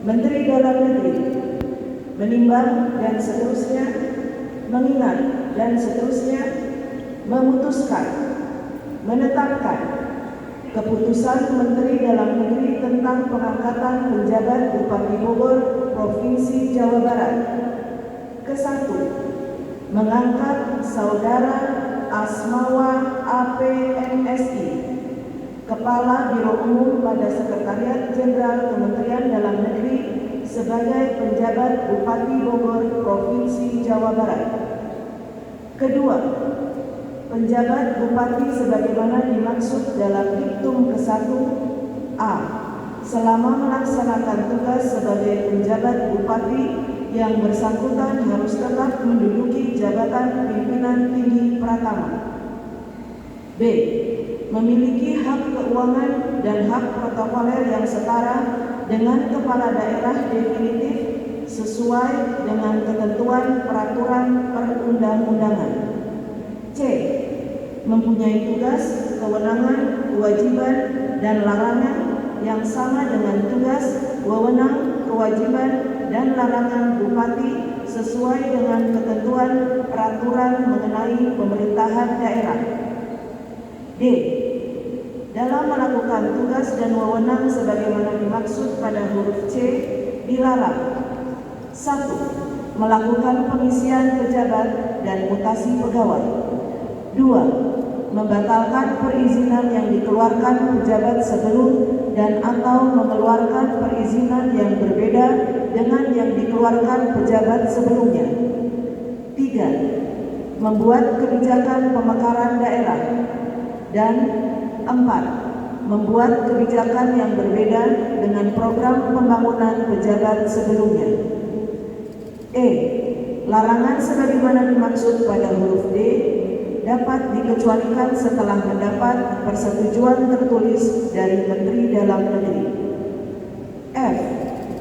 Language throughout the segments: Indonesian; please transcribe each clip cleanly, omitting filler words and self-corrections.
Menteri Dalam Negeri menimbang dan seterusnya, mengingat dan seterusnya, memutuskan, menetapkan keputusan Menteri Dalam Negeri tentang pengangkatan penjabat Bupati Bogor Provinsi Jawa Barat. Ke-1, mengangkat Saudara Asmawa APMSI, Kepala Biro Umum pada Sekretariat Jenderal Kementerian Dalam Negeri sebagai penjabat Bupati Bogor Provinsi Jawa Barat. Kedua, penjabat Bupati sebagaimana dimaksud dalam diktum ke-1 A. Selama melaksanakan tugas sebagai penjabat Bupati, yang bersangkutan harus tetap menduduki jabatan pimpinan tinggi pratama. B. Memiliki hak keuangan dan hak protokoler yang setara dengan kepala daerah definitif sesuai dengan ketentuan peraturan perundang-undangan. C. Mempunyai tugas, kewenangan, kewajiban, dan larangan yang sama dengan tugas, wewenang, kewajiban, dan larangan Bupati sesuai dengan ketentuan peraturan mengenai pemerintahan daerah. D. Dalam melakukan tugas dan wewenang sebagaimana dimaksud pada huruf C, dilarang 1. Melakukan pengisian pejabat dan mutasi pegawai. 2. Membatalkan perizinan yang dikeluarkan pejabat sebelum dan atau mengeluarkan perizinan yang berbeda dengan yang dikeluarkan pejabat sebelumnya. 3. Membuat kebijakan pemekaran daerah. Dan 4. Membuat kebijakan yang berbeda dengan program pembangunan pejabat sebelumnya. E. Larangan sebagaimana dimaksud pada huruf D dapat dikecualikan setelah mendapat persetujuan tertulis dari Menteri Dalam Negeri. F.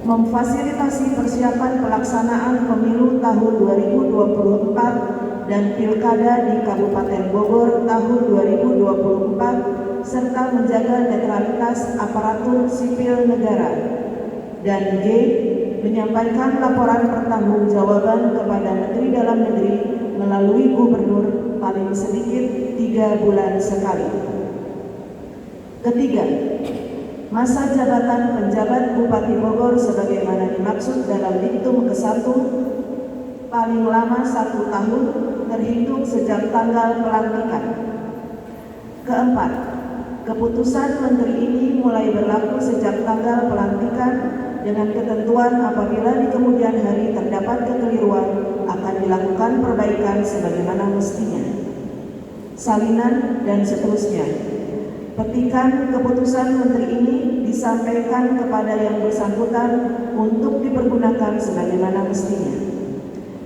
Memfasilitasi persiapan pelaksanaan pemilu tahun 2024 dan pilkada di Kabupaten Bogor tahun 2024 serta menjaga netralitas aparatur sipil negara. Dan G. Menyampaikan laporan pertanggungjawaban kepada Menteri Dalam Negeri melalui Gubernur paling sedikit 3 bulan sekali. Ketiga, masa jabatan penjabat Bupati Bogor sebagaimana dimaksud dalam diktum ke-1 paling lama 1 tahun terhitung sejak tanggal pelantikan. Keempat, keputusan Menteri ini mulai berlaku sejak tanggal pelantikan dengan ketentuan apabila di kemudian hari terdapat kekeliruan akan dilakukan perbaikan sebagaimana mestinya. Salinan dan seterusnya. Petikan keputusan Menteri ini disampaikan kepada yang bersangkutan untuk dipergunakan sebagaimana mestinya.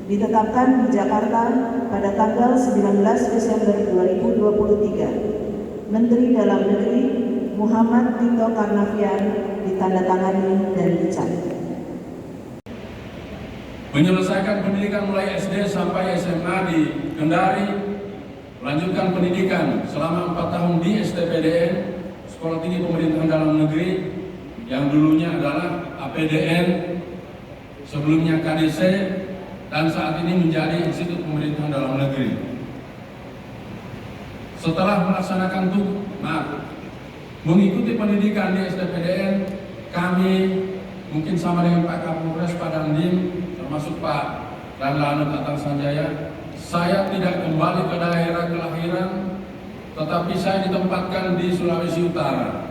Ditetapkan di Jakarta pada tanggal 19 Desember 2023. Menteri Dalam Negeri Muhammad Tito Karnavian, ditandatangani dan dicap. Menyelesaikan pendidikan mulai SD sampai SMA di Kendari, melanjutkan pendidikan selama 4 tahun di STPDN, Sekolah Tinggi Pemerintahan Dalam Negeri, yang dulunya adalah APDN, sebelumnya KDC, dan saat ini menjadi Institut Pemerintahan Dalam Negeri. Setelah melaksanakan mengikuti pendidikan di STPDN, kami mungkin sama dengan Pak Kapolres, Pak Dandim, termasuk Pak Lanut Atang Sanjaya, saya tidak kembali ke daerah kelahiran, tetapi saya ditempatkan di Sulawesi Utara.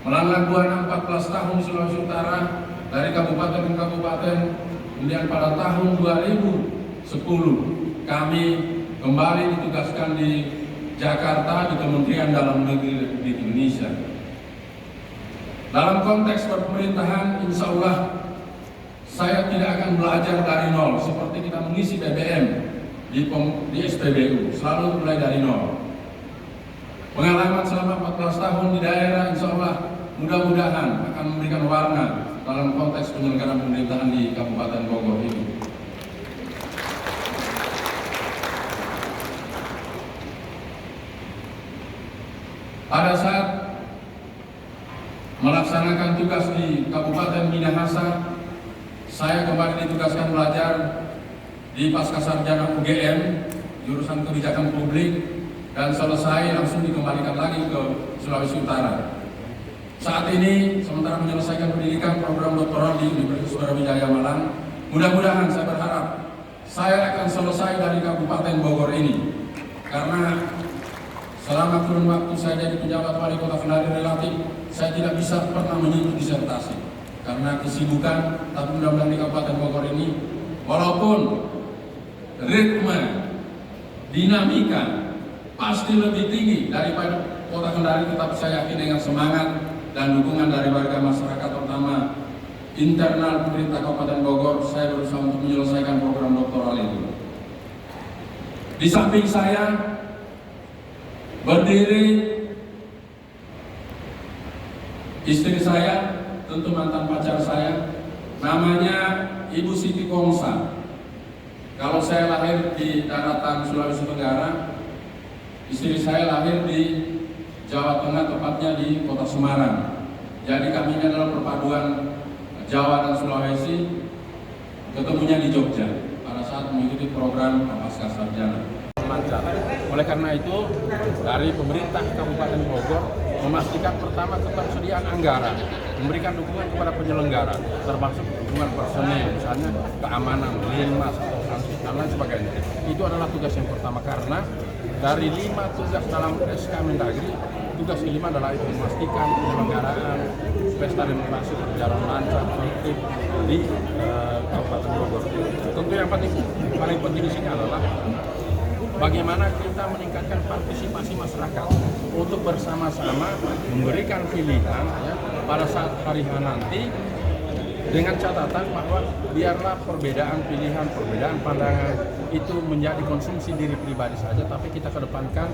Melanglang buana 14 tahun di Sulawesi Utara, dari kabupaten ke kabupaten, kemudian pada tahun 2010 kami kembali ditugaskan di Jakarta di Kementerian Dalam Negeri Republik Indonesia. Dalam konteks berpemerintahan, insya Allah saya tidak akan belajar dari nol seperti kita mengisi BBM di SPBU, selalu mulai dari nol. Pengalaman selama 14 tahun di daerah, insya Allah mudah-mudahan akan memberikan warna dalam konteks penyelenggaraan pemerintahan di Kabupaten Bogor ini. Pada saat melaksanakan melaksanakan tugas di Kabupaten Minahasa, saya kembali ditugaskan belajar di Pascasarjana UGM, jurusan Kebijakan Publik, dan selesai langsung dikembalikan lagi ke Sulawesi Utara. Saat ini, sementara menyelesaikan pendidikan program doktoral di Universitas Brawijaya Malang, mudah-mudahan saya berharap saya akan selesai dari Kabupaten Bogor ini, karena selama kurun waktu saya jadi penjabat wali kota Kendari relatif, saya tidak bisa pernah menyentuh disertasi karena kesibukan. Tapi mudah-mudahan di Kabupaten Bogor ini, walaupun ritme, dinamika pasti lebih tinggi daripada kota Kendari, tetapi saya yakin dengan semangat dan dukungan dari warga masyarakat, terutama internal pemerintah Kabupaten Bogor, saya berusaha untuk menyelesaikan program doktoral itu. Di samping saya berdiri istri saya, tentu mantan pacar saya, namanya Ibu Siti Kongsa. Kalau saya lahir di daratan Sulawesi Tenggara, istri saya lahir di Jawa Tengah, tepatnya di kota Semarang. Jadi kami ini adalah perpaduan Jawa dan Sulawesi, ketemunya di Jogja pada saat mengikuti program Pascasarjana. Oleh karena itu, dari pemerintah Kabupaten Bogor memastikan pertama ketersediaan anggaran, memberikan dukungan kepada penyelenggara, termasuk dukungan personil, misalnya keamanan, linmas, atau transit, dan lain sebagainya. Itu adalah tugas yang pertama, karena dari 5 tugas dalam SK Mendagri, tugas kelima adalah itu, memastikan penyelenggaraan pesta demokrasi berjalan lancar, tertib di Kabupaten Bogor. Tentu yang paling penting di sini adalah bagaimana kita meningkatkan partisipasi masyarakat untuk bersama-sama memberikan pilihan ya, pada saat hari H nanti, dengan catatan bahwa biarlah perbedaan pilihan, perbedaan pandangan itu menjadi konsumsi diri pribadi saja, tapi kita kedepankan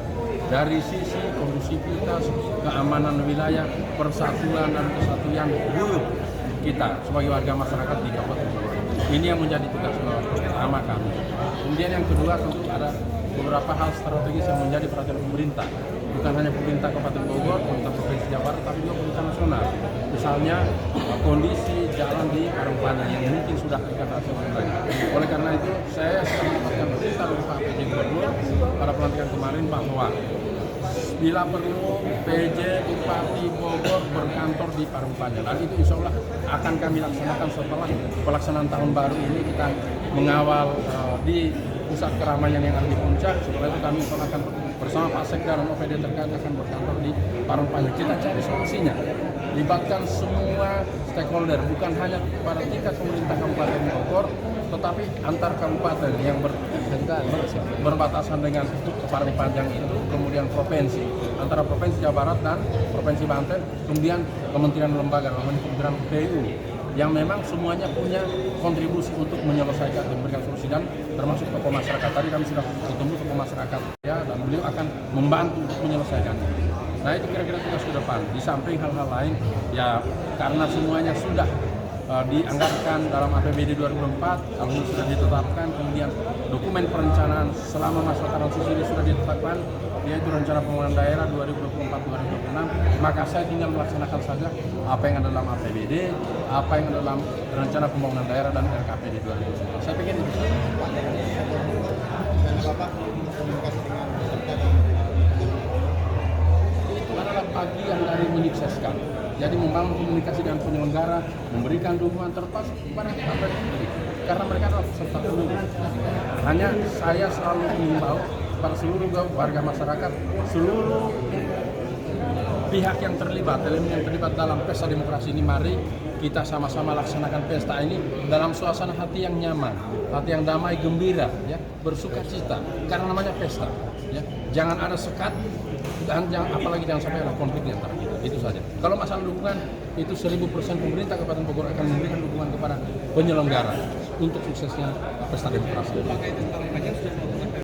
dari sisi kondusivitas, keamanan wilayah, persatuan dan kesatuan dulu kita sebagai warga masyarakat di Kabupaten Bogor. Ini yang menjadi tugas pertama kami. Kemudian yang kedua, tentu ada beberapa hal strategis yang menjadi perhatian pemerintah, bukan hanya pemerintah Kabupaten Bogor, pemerintah Provinsi Jawa Barat, tapi juga pemerintah nasional. Misalnya kondisi jalan di Parungpanjang yang mungkin sudah kita rasakan lagi. Oleh karena itu, saya sudah mendapatkan perintah dari Pak PJ Gubernur pada pelantikan kemarin bahwa bila perlu PJ Bupati Bogor berkantor di Parungpanjang, dan itu insya Allah akan kami laksanakan setelah pelaksanaan tahun baru ini. Kita mengawal di pusat keramaian yang ada di Puncak. Setelah itu kami akan bersama Pak Sekda dan OPD terkait akan berkantor di Parungpanjang. Kita cari solusinya, libatkan semua stakeholder, bukan hanya pada tingkat pemerintah Kabupaten Bogor, tetapi antar kabupaten yang berbatasan dengan Parungpanjang itu, kemudian provinsi, antara Provinsi Jawa Barat dan Provinsi Banten, kemudian kementerian lembaga, kementerian PU, yang memang semuanya punya kontribusi untuk menyelesaikan dan memberikan solusi, dan termasuk tokoh masyarakat. Tadi kami sudah ketemu tokoh masyarakat ya, dan beliau akan membantu untuk menyelesaikannya. Nah, itu kira-kira tugas ke depan. Di samping hal-hal lain ya, karena semuanya sudah dianggarkan dalam APBD 2004, alhamdulillah sudah ditetapkan, kemudian dokumen perencanaan selama masa transisi ini sudah ditetapkan, yaitu rencana pembangunan daerah 2024-2026, maka saya tinggal melaksanakan saja apa yang ada dalam APBD, apa yang ada dalam rencana pembangunan daerah dan RKPD 2019. Saya pikir itu. Itu adalah bagian dari menyukseskan. Jadi membangun komunikasi dengan penyelenggara, memberikan dukungan termasuk kepada partai politik, karena mereka adalah peserta pemilu. Hanya saya selalu mengimbau pada seluruh warga masyarakat, seluruh pihak yang terlibat, elemen yang terlibat dalam pesta demokrasi ini, mari kita sama-sama laksanakan pesta ini dalam suasana hati yang nyaman, hati yang damai, gembira, ya, bersuka cita, karena namanya pesta. Ya. Jangan ada sekat, dan apalagi jangan sampai ada konflik di antara kita. Itu saja. Kalau masalah dukungan, itu 1000% pemerintah Kabupaten Bogor akan memberikan dukungan kepada penyelenggara untuk suksesnya pesta demokrasi.